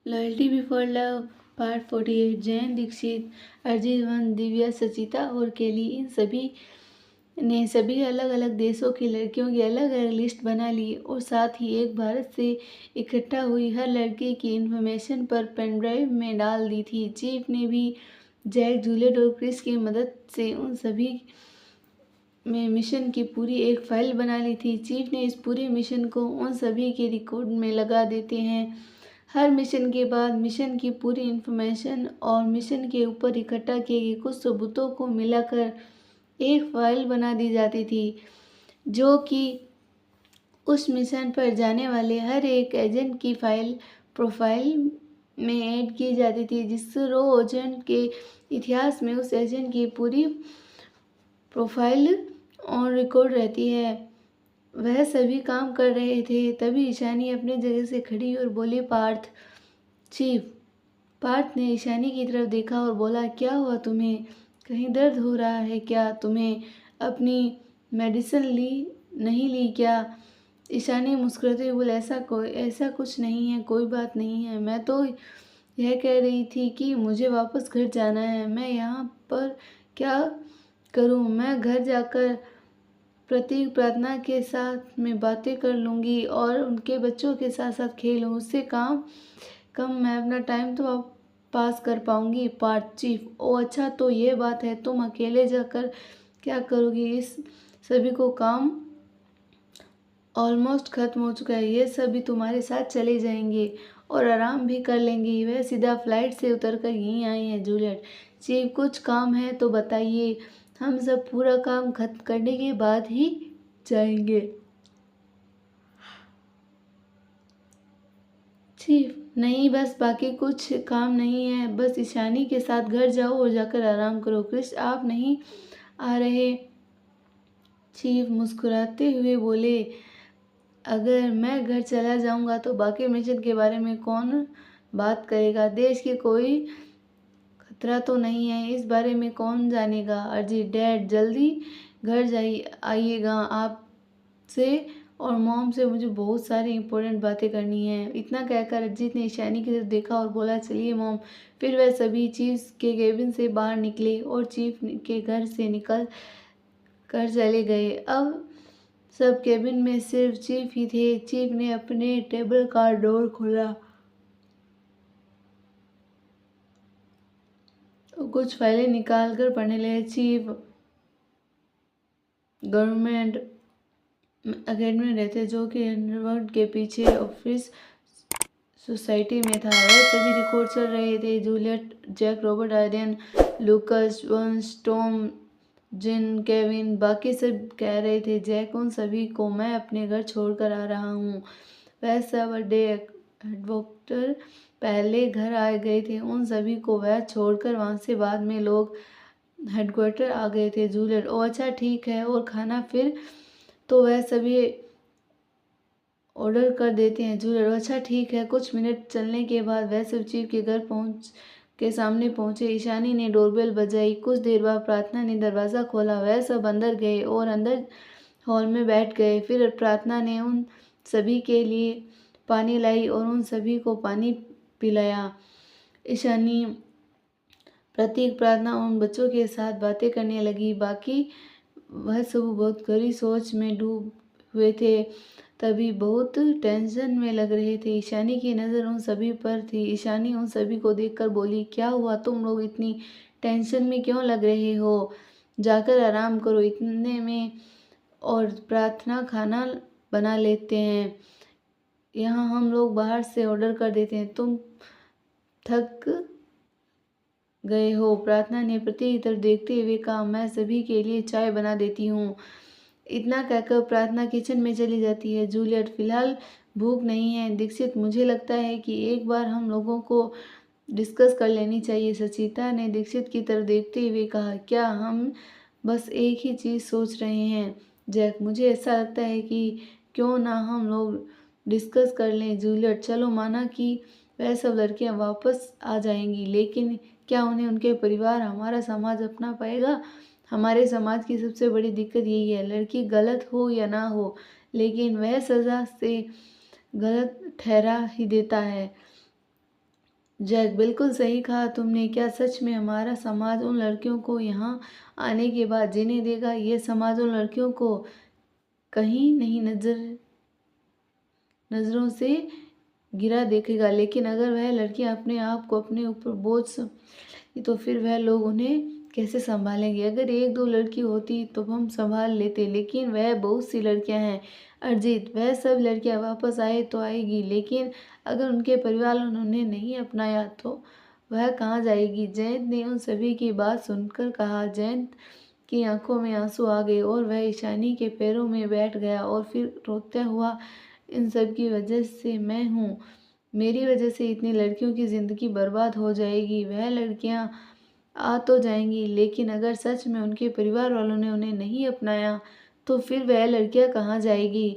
Loyalty before love part 48। Jain Dikshit, Arijit Vansh, Divya, Sachita और केली, इन सभी ने सभी अलग अलग देशों की लड़कियों की अलग अलग लिस्ट बना ली और साथ ही एक भारत से इकट्ठा हुई हर लड़के की इन्फॉर्मेशन पर पेनड्राइव में डाल दी थी। चीफ ने भी जैक, जूलियट और क्रिस की मदद से उन सभी में मिशन की पूरी एक फाइल बना ली थी। चीफ ने इस पूरे मिशन को उन सभी के रिकॉर्ड में लगा देते हैं। हर मिशन के बाद मिशन की पूरी इन्फॉर्मेशन और मिशन के ऊपर इकट्ठा किए गए कुछ सबूतों को मिलाकर एक फाइल बना दी जाती थी, जो कि उस मिशन पर जाने वाले हर एक एजेंट की प्रोफाइल में ऐड की जाती थी, जिससे रो एजेंट के इतिहास में उस एजेंट की पूरी प्रोफाइल ऑन रिकॉर्ड रहती है। वह सभी काम कर रहे थे, तभी ईशानी अपनी जगह से खड़ी और बोली, पार्थ। चीफ। पार्थ ने ईशानी की तरफ देखा और बोला, क्या हुआ तुम्हें? कहीं दर्द हो रहा है क्या तुम्हें? अपनी मेडिसिन नहीं ली क्या? ईशानी मुस्कुराते हुए बोले, ऐसा कुछ नहीं है, कोई बात नहीं है। मैं तो यह कह रही थी कि मुझे वापस घर जाना है। मैं यहाँ पर क्या करूँ? मैं घर जाकर प्रतीक, प्रार्थना के साथ में बातें कर लूँगी और उनके बच्चों के साथ साथ खेलूँ। उससे कम मैं अपना टाइम तो पास कर पाऊँगी। पार्थ। चीफ। ओ अच्छा, तो ये बात है। तुम अकेले जाकर क्या करोगी? इस सभी को काम ऑलमोस्ट खत्म हो चुका है। ये सभी तुम्हारे साथ चले जाएंगे और आराम भी कर लेंगे। वह सीधा फ्लाइट से उतरकर यहीं आए हैं। जूलियट। चीफ, कुछ काम है तो बताइए, हम सब पूरा काम खत्म करने के बाद ही जाएंगे। चीफ, नहीं, बस बाकी कुछ काम नहीं है। बस ईशानी के साथ घर जाओ और जाकर आराम करो। क्रिस, आप नहीं आ रहे? चीफ मुस्कुराते हुए बोले, अगर मैं घर चला जाऊंगा तो बाकी मिशन के बारे में कौन बात करेगा? देश की कोई खतरा तो नहीं है, इस बारे में कौन जानेगा? अरिजीत। डैड, जल्दी घर आइएगा। आपसे और मॉम से मुझे बहुत सारी इंपॉर्टेंट बातें करनी है। इतना कहकर अरिजीत ने ईशानी की तरफ देखा और बोला, चलिए मॉम। फिर वह सभी चीफ के केबिन से बाहर निकले और चीफ के घर से निकल कर चले गए। अब सब केबिन में सिर्फ चीफ ही थे। चीफ ने अपने टेबल का डोर खोला, कुछ फाइलें निकाल कर पढ़ने लगे। चीफ गवर्नमेंट अकेडमी में रहते, जो कि अंडरवर्ल्ड के पीछे ऑफिस सोसाइटी में था। वह सभी रिकॉर्ड चल रहे थे। Juliet, Jack, Robert, Aryan, Lucas, Vansh, Tom, जिन, केविन, बाकी सब कह रहे थे, जैक, उन सभी को मैं अपने घर छोड़कर आ रहा हूँ। वह सब हेडक्वार्टर पहले घर आ गए थे। उन सभी को वह छोड़कर वहाँ से बाद में लोग हेडक्वार्टर आ गए थे। जूलियट, ओ अच्छा, ठीक है। और खाना? फिर तो वह सभी ऑर्डर कर देते हैं। जूलियट, अच्छा ठीक है। कुछ मिनट चलने के बाद वह सब चीफ के घर के सामने पहुंचे। ईशानी ने डोरबेल बजाई। कुछ देर बाद प्रार्थना ने दरवाज़ा खोला। वह सब अंदर गए और अंदर हॉल में बैठ गए। फिर प्रार्थना ने उन सभी के लिए पानी लाई और उन सभी को पानी पिलाया। ईशानी, प्रतीक, प्रार्थना उन बच्चों के साथ बातें करने लगी। बाकी वह सब बहुत गहरी सोच में डूब हुए थे, तभी बहुत टेंशन में लग रहे थे। ईशानी की नज़र उन सभी पर थी। ईशानी उन सभी को देखकर बोली, क्या हुआ? तुम लोग इतनी टेंशन में क्यों लग रहे हो? जाकर आराम करो। इतने में और प्रार्थना खाना बना लेते हैं, यहाँ हम लोग बाहर से ऑर्डर कर देते हैं। तुम थक गए हो? प्रार्थना ने प्रतीक की तरफ देखते हुए कहा, मैं सभी के लिए चाय बना देती हूँ। इतना कहकर प्रार्थना किचन में चली जाती है। जूलियट, फिलहाल भूख नहीं है। दीक्षित, मुझे लगता है कि एक बार हम लोगों को डिस्कस कर लेनी चाहिए। सचिता ने दीक्षित की तरफ देखते हुए कहा, क्या हम बस एक ही चीज़ सोच रहे हैं? जैक, मुझे ऐसा लगता है कि क्यों ना हम लोग डिस्कस कर लें। जूलियट, चलो, माना कि वह सब लड़कियां वापस आ जाएंगी, लेकिन क्या उन्हें उनके परिवार, हमारा समाज अपना पाएगा? हमारे समाज की सबसे बड़ी दिक्कत यही है, लड़की गलत हो या ना हो, लेकिन वह सज़ा से गलत ठहरा ही देता है। जैक, बिल्कुल सही कहा तुमने। क्या सच में हमारा समाज उन लड़कियों को यहाँ आने के बाद जीने देगा? ये समाज उन लड़कियों को कहीं नहीं नज़रों से गिरा देखेगा। लेकिन अगर वह लड़कियां अपने आप को अपने ऊपर बोझ तो फिर वह लोग उन्हें कैसे संभालेंगे? अगर एक दो लड़की होती तो हम संभाल लेते, लेकिन वह बहुत सी लड़कियां हैं अरिजीत। वह सब लड़कियां वापस आए तो आएगी, लेकिन अगर उनके परिवार ने उन्हें नहीं अपनाया तो वह कहाँ जाएगी? जयंत ने उन सभी की बात सुनकर कहा। जयंत की आंखों में आंसू आ गए और वह ईशानी के पैरों में बैठ गया और फिर रोता हुआ, इन सब की वजह से मैं हूँ। मेरी वजह से इतनी लड़कियों की ज़िंदगी बर्बाद हो जाएगी। वह लड़कियां आ तो जाएंगी, लेकिन अगर सच में उनके परिवार वालों ने उन्हें नहीं अपनाया तो फिर वह लड़कियां कहाँ जाएगी,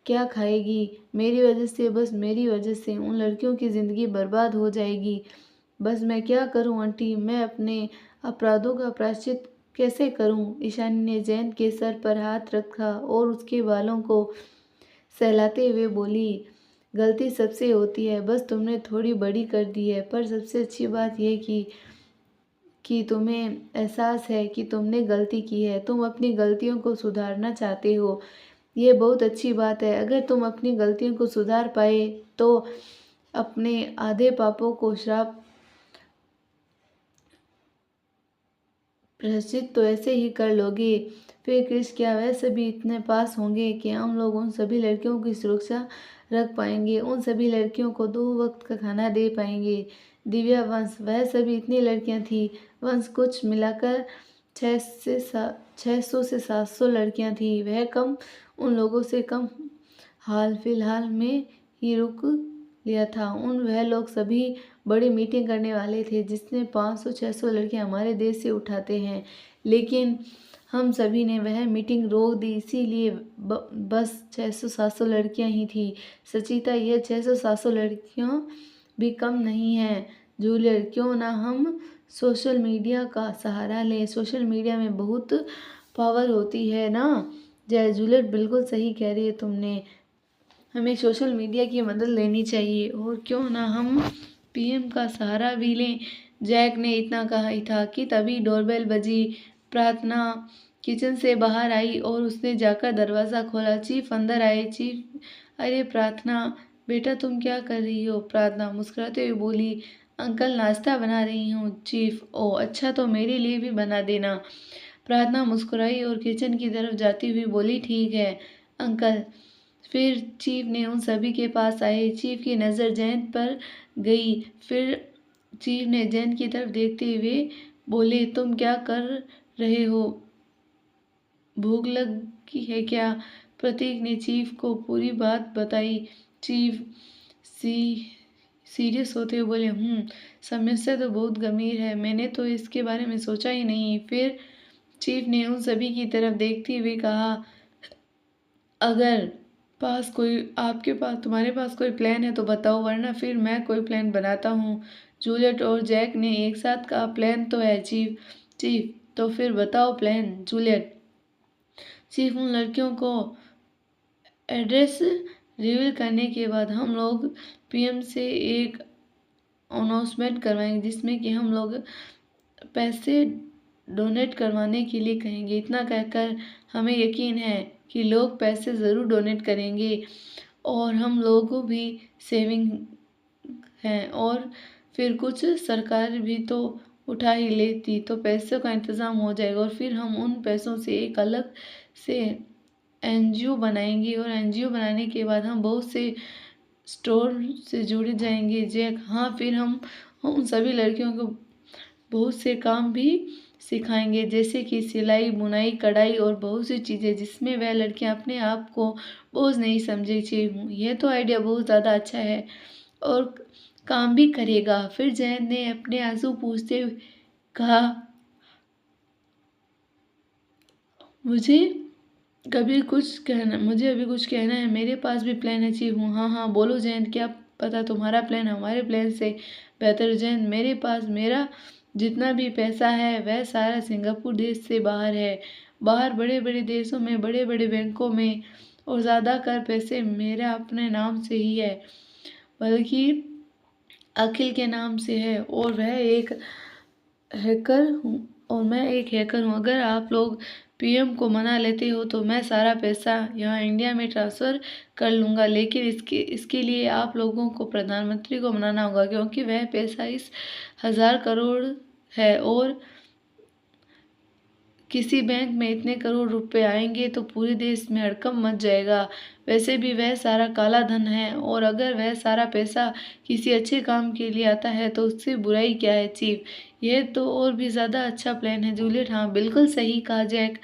क्या खाएगी? मेरी वजह से, बस मेरी वजह से उन लड़कियों की ज़िंदगी बर्बाद हो जाएगी। बस मैं क्या करूं आंटी? मैं अपने अपराधों का प्रायश्चित कैसे करूं? ईशानी ने जयंत के सर पर हाथ रखा और उसके बालों को सहलाते हुए बोली, गलती सबसे होती है, बस तुमने थोड़ी बड़ी कर दी है। पर सबसे अच्छी बात यह कि तुम्हें एहसास है कि तुमने गलती की है। तुम अपनी गलतियों को सुधारना चाहते हो। ये बहुत अच्छी बात है। अगर तुम अपनी गलतियों को सुधार पाए तो अपने आधे पापों को श्राप प्रायश्चित तो ऐसे ही कर लोगे। फिर कृष, क्या वह सभी इतने पास होंगे कि हम लोग उन सभी लड़कियों की सुरक्षा रख पाएंगे? उन सभी लड़कियों को 2 वक्त का खाना दे पाएंगे? दिव्या, वंश, वह सभी इतनी लड़कियां थी। वंश, कुछ मिलाकर 600 से 700 लड़कियां थी। वह कम उन लोगों से कम हाल फिलहाल में ही रुक लिया था। वह लोग सभी बड़ी मीटिंग करने वाले थे जिसमें 500-600 लड़कियां हमारे देश से उठाते हैं, लेकिन हम सभी ने वह मीटिंग रोक दी। इसीलिए बस 600-700 लड़कियां ही थी। सचिता, यह 600-700 लड़कियां भी कम नहीं है। जूलियट, क्यों ना हम सोशल मीडिया का सहारा लें? सोशल मीडिया में बहुत पावर होती है ना। जय, जूलियट बिल्कुल सही कह रही है तुमने। हमें सोशल मीडिया की मदद लेनी चाहिए, और क्यों ना हम पीएम का सहारा भी लें। जैक ने इतना कहा ही था कि तभी डोरबेल बजी। प्रार्थना किचन से बाहर आई और उसने जाकर दरवाज़ा खोला। चीफ अंदर आए। चीफ, अरे प्रार्थना बेटा, तुम क्या कर रही हो? प्रार्थना मुस्कुराते हुए बोली, अंकल नाश्ता बना रही हूँ। चीफ, ओह अच्छा, तो मेरे लिए भी बना देना। प्रार्थना मुस्कुराई और किचन की तरफ जाती हुई बोली, ठीक है अंकल। फिर चीफ ने उन सभी के पास आए। चीफ की नज़र जयंत पर गई। फिर चीफ ने जयंत की तरफ देखते हुए बोले, तुम क्या कर रहे हो? भूख लगी है क्या? प्रतीक ने चीफ को पूरी बात बताई। चीफ सी सीरियस होते हुए बोले, समस्या तो बहुत गंभीर है, मैंने तो इसके बारे में सोचा ही नहीं। फिर चीफ ने उन सभी की तरफ देखते हुए कहा, अगर तुम्हारे पास कोई प्लान है तो बताओ, वरना फिर मैं कोई प्लान बनाता हूँ। जूलियट और जैक ने एक साथ कहा, प्लान तो है चीफ। चीफ, तो फिर बताओ प्लान। जूलियट, चीफ, उन लड़कियों को एड्रेस रिवील करने के बाद हम लोग पीएम से एक अनाउंसमेंट करवाएंगे जिसमें कि हम लोग पैसे डोनेट करवाने के लिए कहेंगे। इतना कहकर हमें यकीन है कि लोग पैसे ज़रूर डोनेट करेंगे, और हम लोगों भी सेविंग है, और फिर कुछ सरकार भी तो उठा ही लेती तो पैसों का इंतज़ाम हो जाएगा, और फिर हम उन पैसों से एक अलग से एनजीओ बनाएंगे, और एनजीओ बनाने के बाद हम बहुत से स्टोर से जुड़ जाएंगे। जैक, हाँ, फिर हम उन सभी लड़कियों को बहुत से काम भी सिखाएंगे, जैसे कि सिलाई, बुनाई, कढ़ाई और बहुत सी चीज़ें जिसमें वह लड़कियां अपने आप को बोझ नहीं समझेगी। यह तो आइडिया बहुत ज़्यादा अच्छा है और काम भी करेगा। फिर जयंत ने अपने आंसू पूछते हुए कहा, मुझे अभी कुछ कहना है, मेरे पास भी प्लान है चीफ। हाँ हाँ बोलो जयंत, क्या पता तुम्हारा प्लान हमारे प्लान से बेहतर हो। जयंत, मेरे पास मेरा जितना भी पैसा है वह सारा सिंगापुर देश से बाहर है। बाहर बड़े बड़े देशों में, बड़े बड़े बैंकों में, और ज़्यादातर पैसे मेरा अपने नाम से ही है। बल्कि अखिल के नाम से है और वह एक हैकर हूँ और मैं एक हैकर हूँ। अगर आप लोग पीएम को मना लेते हो तो मैं सारा पैसा यहाँ इंडिया में ट्रांसफ़र कर लूँगा, लेकिन इसके लिए आप लोगों को प्रधानमंत्री को मनाना होगा, क्योंकि वह पैसा इस 1000 करोड़ है और किसी बैंक में इतने करोड़ रुपए आएंगे तो पूरे देश में हड़कंप मच जाएगा। वैसे भी वह सारा काला धन है और अगर वह सारा पैसा किसी अच्छे काम के लिए आता है तो उससे बुराई क्या है चीफ? यह तो और भी ज़्यादा अच्छा प्लान है। जूलियट हाँ बिल्कुल सही कहा जैक,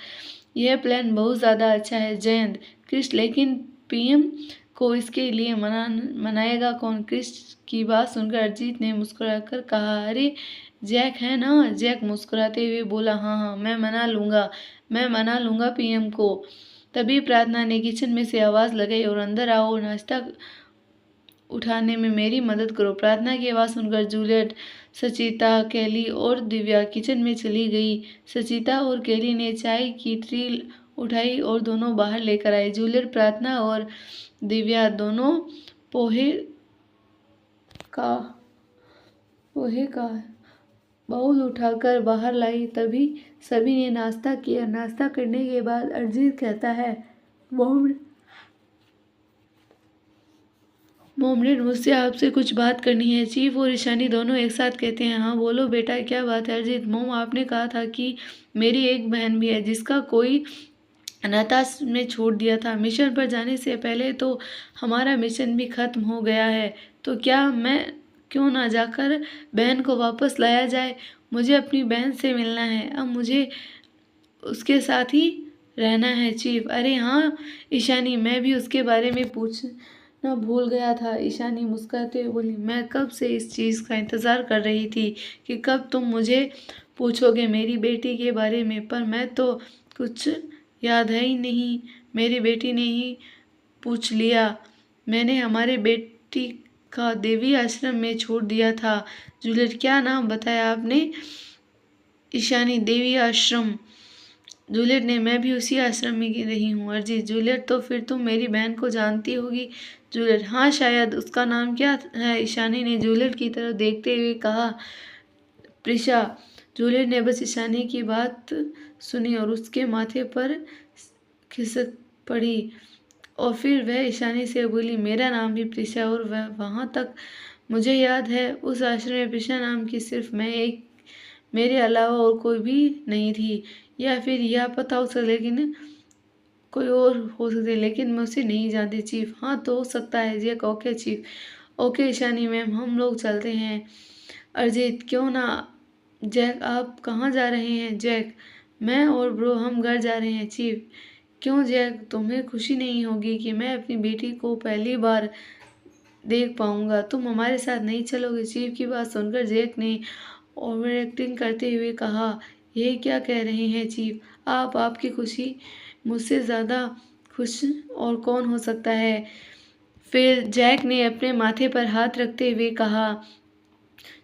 यह प्लान बहुत ज़्यादा अच्छा है। जयंत क्रिस, लेकिन पीएम को इसके लिए मनाएगा कौन? क्रिस की बात सुनकर अरिजीत ने मुस्कुराकर कहा, अरे जैक है ना। जैक मुस्कुराते हुए बोला, हाँ हाँ मैं मना लूँगा पीएम को। तभी प्रार्थना ने किचन में से आवाज़ लगाई, और अंदर आओ, नाश्ता उठाने में मेरी मदद करो। प्रार्थना की आवाज़ सुनकर जूलियट, सचिता, कैली और दिव्या किचन में चली गई। सचिता और कैली ने चाय की ट्रे उठाई और दोनों बाहर लेकर आए। जूलियट, प्रार्थना और दिव्या दोनों पोहे का बाउल उठाकर बाहर लाई। तभी सभी ने नाश्ता किया। नाश्ता करने के बाद अरिजीत कहता है, मोमडेड, मुझसे आपसे कुछ बात करनी है। चीफ और ईशानी दोनों एक साथ कहते हैं, हाँ बोलो बेटा क्या बात है अरिजीत? मोम, आपने कहा था कि मेरी एक बहन भी है जिसका कोई अनाथाश्रम में छोड़ दिया था। मिशन पर जाने से पहले तो हमारा मिशन भी खत्म हो गया है, तो क्यों ना जाकर बहन को वापस लाया जाए? मुझे अपनी बहन से मिलना है, अब मुझे उसके साथ ही रहना है चीफ। अरे हाँ ईशानी, मैं भी उसके बारे में पूछना भूल गया था। ईशानी मुस्कुराते हुए बोली, मैं कब से इस चीज़ का इंतज़ार कर रही थी कि कब तुम मुझे पूछोगे मेरी बेटी के बारे में, पर मैं तो कुछ याद है ही नहीं। मेरी बेटी ने ही पूछ लिया। मैंने हमारे बेटी का देवी आश्रम में छोड़ दिया था। जूलियट, क्या नाम बताया आपने? ईशानी, देवी आश्रम। जूलियट ने, मैं भी उसी आश्रम में रही हूँ अरिजीत। जूलियट, तो फिर तुम मेरी बहन को जानती होगी। जूलियट, हाँ शायद। उसका नाम क्या है? ईशानी ने जूलियट की तरफ देखते हुए कहा, प्रिशा। जूलियट ने बस ईशानी की बात सुनी और उसके माथे पर खिसक पड़ी, और फिर वह ईशानी से बोली, मेरा नाम भी प्रिशा, और वह वहाँ तक मुझे याद है उस आश्रम में प्रिशा नाम की सिर्फ मेरे अलावा और कोई भी नहीं थी। या फिर यह पता हो सकता, लेकिन कोई और हो सकते, लेकिन मैं उसे नहीं जानती चीफ। हाँ तो हो सकता है Jack. Okay chief. Okay Ishani ma'am, हम लोग चलते हैं। अरिजीत, क्यों ना। जैक, आप कहाँ जा रहे हैं? जैक, मैं और ब्रो हम घर जा रहे हैं चीफ। क्यों जैक, तुम्हें खुशी नहीं होगी कि मैं अपनी बेटी को पहली बार देख पाऊंगा? तुम हमारे साथ नहीं चलोगे? चीफ की बात सुनकर जैक ने ओवर एक्टिंग करते हुए कहा, ये क्या कह रहे हैं चीफ? आपकी खुशी मुझसे ज़्यादा खुश और कौन हो सकता है? फिर जैक ने अपने माथे पर हाथ रखते हुए कहा,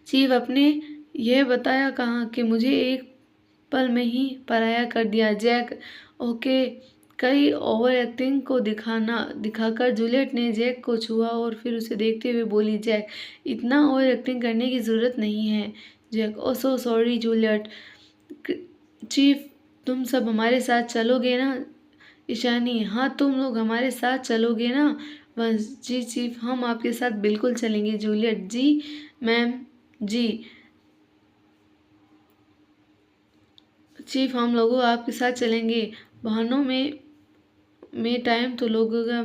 चीफ आपने यह बताया कहाँ कि मुझे एक पल में ही पराया कर दिया? Jack, okay. कई ओवर एक्टिंग को दिखाकर जूलियट ने जैक को छुआ और फिर उसे देखते हुए बोली, जैक, इतना ओवर एक्टिंग करने की ज़रूरत नहीं है। जैक, ओ सो सॉरी जूलियट। चीफ, तुम सब हमारे साथ चलोगे ना? ईशानी, हाँ तुम लोग हमारे साथ चलोगे ना? वंश, जी चीफ, हम आपके साथ बिल्कुल चलेंगे। जूलियट, जी मैम जी। चीफ, हम लोगों आपके साथ चलेंगे। बहानों में टाइम तो लोगों का,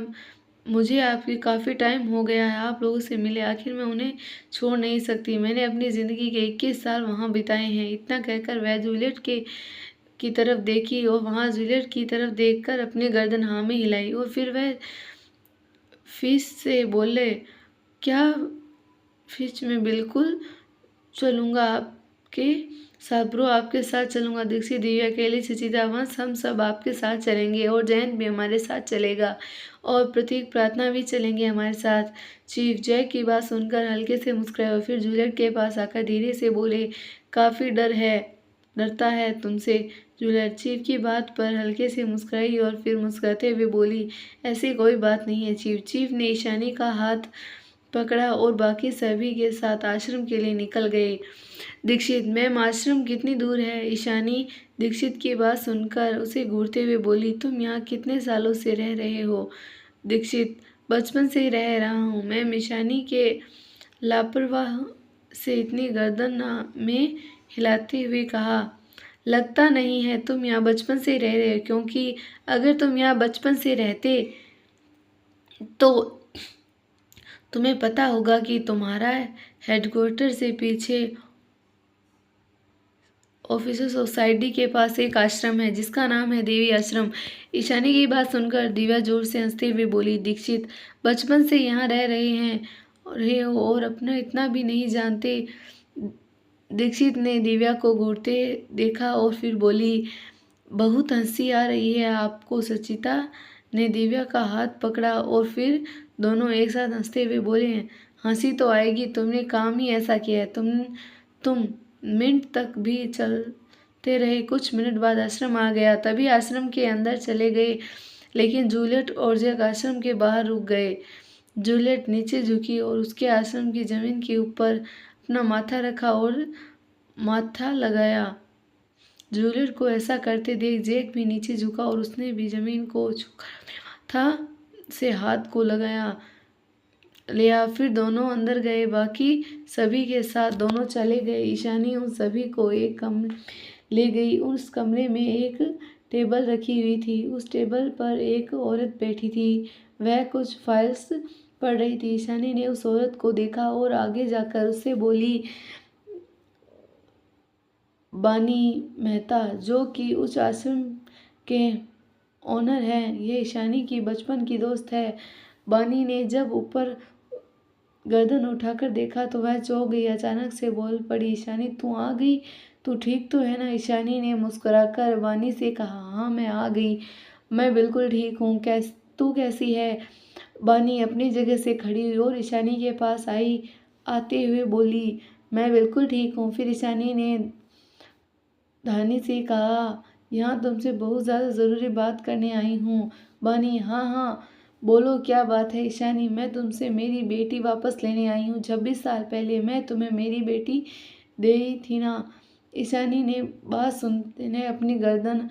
मुझे आपकी काफ़ी टाइम हो गया है आप लोगों से मिले, आखिर मैं उन्हें छोड़ नहीं सकती। मैंने अपनी ज़िंदगी के 21 साल वहाँ बिताए हैं। इतना कहकर वह जूलियट की तरफ देखी और वहाँ जूलियट की तरफ देखकर अपनी गर्दन हाँ में हिलाई, और फिर वह फिश से बोले, क्या? फिश, मैं बिल्कुल चलूँगा आपके साथ। ब्रो, आपके साथ चलूँगा। दीक्षित, दिव्या, कैली, सुचिता, वंश, हम सब आपके साथ चलेंगे, और जयंत भी हमारे साथ चलेगा, और प्रतीक, प्रार्थना भी चलेंगे हमारे साथ। चीफ जैक की बात सुनकर हल्के से मुस्कुराए और फिर जूलियट के पास आकर धीरे से बोले, काफ़ी डरता है तुमसे जूलियट। चीफ की बात पर हल्के से मुस्कुराई और फिर मुस्कुराते हुए बोली, ऐसी कोई बात नहीं है चीफ। चीफ ने ईशानी का हाथ पकड़ा और बाकी सभी के साथ आश्रम के लिए निकल गए। दीक्षित, मैम आश्रम कितनी दूर है? ईशानी दीक्षित की बात सुनकर उसे घूरते हुए बोली, तुम यहाँ कितने सालों से रह रहे हो? दीक्षित, बचपन से ही रह रहा हूँ। मैम ईशानी के लापरवाह से इतनी गर्दन में हिलाते हुए कहा, लगता नहीं है तुम यहाँ बचपन से रह रहे हो, क्योंकि अगर तुम यहाँ बचपन से रहते तो तुम्हें पता होगा कि तुम्हारा हेडक्वार्टर से पीछे ऑफिसर सोसाइटी के पास एक आश्रम है जिसका नाम है देवी आश्रम। ईशानी की बात सुनकर दिव्या जोर से हंसते हुए बोली, दीक्षित बचपन से यहाँ रह रहे हैं और अपना इतना भी नहीं जानते। दीक्षित ने दिव्या को घूरते देखा और फिर बोली, बहुत हंसी आ रही है आपको। सचिता ने दिव्या का हाथ पकड़ा और फिर दोनों एक साथ हंसते हुए बोले, हंसी तो आएगी, तुमने काम ही ऐसा किया है। तुम मिनट तक भी चलते रहे। कुछ मिनट बाद आश्रम आ गया। तभी आश्रम के अंदर चले गए, लेकिन जूलियट और जैक आश्रम के बाहर रुक गए। जूलियट नीचे झुकी और उसके आश्रम की जमीन के ऊपर अपना माथा रखा और माथा लगाया। जूलियट को ऐसा करते देख जैक भी नीचे झुका और उसने भी जमीन को छूकर अपने माथा से हाथ को लगाया लिया। फिर दोनों अंदर गए। बाकी सभी के साथ दोनों चले गए। ईशानी उन सभी को एक कमरे ले गई। उस कमरे में एक टेबल रखी हुई थी। उस टेबल पर एक औरत बैठी थी। वह कुछ फाइल्स पढ़ रही थी। ईशानी ने उस औरत को देखा और आगे जाकर उससे बोली, बानी मेहता, जो कि उस आश्रम के ओनर हैं, यह ईशानी की बचपन की दोस्त है। बानी ने जब ऊपर गर्दन उठाकर देखा तो वह चौंक गई। अचानक से बोल पड़ी, ईशानी तू आ गई, तू ठीक तो है ना? ईशानी ने मुस्कुराकर बानी से कहा, हाँ मैं आ गई, मैं बिल्कुल ठीक हूँ। तू कैसी है? बानी अपनी जगह से खड़ी हुई और ईशानी के पास आते हुए बोली, मैं बिल्कुल ठीक हूँ। फिर ईशानी ने धानी से कहा, यहाँ तुमसे बहुत ज़्यादा ज़रूरी बात करने आई हूँ। बानी, हाँ हाँ बोलो क्या बात है? ईशानी, मैं तुमसे मेरी बेटी वापस लेने आई हूँ। 26 साल पहले मैं तुम्हें मेरी बेटी दे थी ना? ईशानी ने बात सुनते ने अपनी गर्दन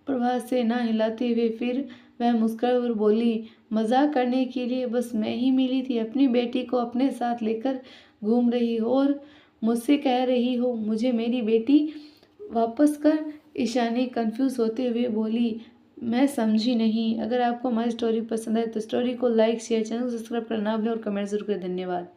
प्रवाह से ना हिलाते हुए फिर वह मुस्कुराई और बोली, मजाक करने के लिए बस मैं ही मिली थी? अपनी बेटी को अपने साथ लेकर घूम रही हो और मुझसे कह रही हो मुझे मेरी बेटी वापस कर? ईशानी कंफ्यूज होते हुए बोली, मैं समझी नहीं। अगर आपको हमारी स्टोरी पसंद आए तो स्टोरी को लाइक शेयर, चैनल को सब्सक्राइब करना ना भूलें और कमेंट जरूर करें। धन्यवाद।